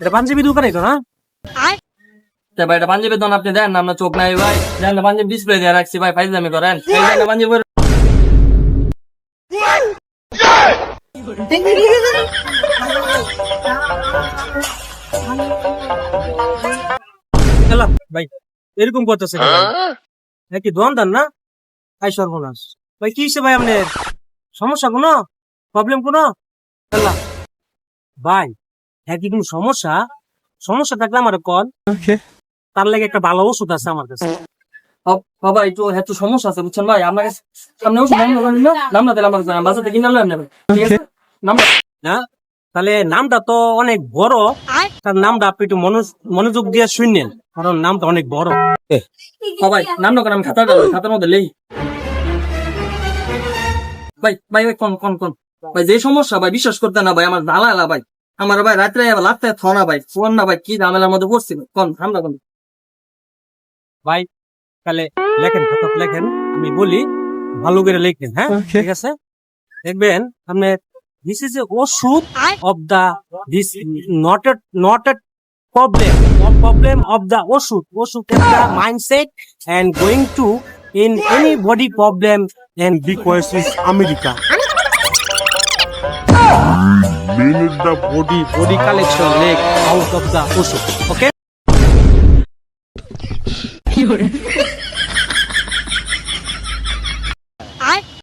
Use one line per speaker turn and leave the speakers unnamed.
এটা পাঞ্জাবি দোকানে তো না?
ভাই এটা পাঞ্জাবির দোকান আপনি দেন না, আপনার চোখ নাই ভাই, দেন না পাঞ্জাবি ডিসপ্লে দিয়ে রাখছি ভাই, ফাইজলামি করেন পাঞ্জাবি।
এলা ভাই এরকম করতেছে কেন ভাই? হ্যাঁ কি দোকানদার না? আই সর্বনাশ ভাই, কি হয়েছে ভাই আপনার? সমস্যা কোনো প্রবলেম কোনো? এলা ভাই হ্যাঁ কি কোনো সমস্যা? সমস্যা থাকলে আমার কল, তার লাগে একটা ভালো ওষুধ আছে আমার কাছে।
বাবা একটু এত সমস্যা আছে বুঝছেন ভাই, আপনার কাছে সামনে ওষুধ নাম না দিলে আমার বাজার থেকে কিনে আনলাম, ঠিক আছে নাম
না তাহলে নামটা তো অনেক বড়, তার নামটা আপনি একটু মনোযোগ দিয়ে শুনলেন, কারণ নামটা অনেক বড়।
ভাই নাম না আমি খাতার মধ্যে লেই ভাই ভাই ভাই কোন কোন কোন ভাই যে সমস্যা ভাই বিশ্বাস করতে না ভাই, আমার জ্বালা ভাই, আমার ভাই রাত্রে লাগতে থনা ভাই, ফোন না ভাই কি ঝামেলার মধ্যে পড়ছিল কোন আমরা কোন
ভাই তাহলে লেখেন, খাতা লেখেন, আমি বলি ভালো করে লিখবেন, হ্যাঁ ঠিক আছে? দেখবেন আপনি দিস ইজ এ ওষুধ of the this not a problem of the oshud is the mindset and going to in any body problem and because is America meaning the body collection leg out of the oshud, okay?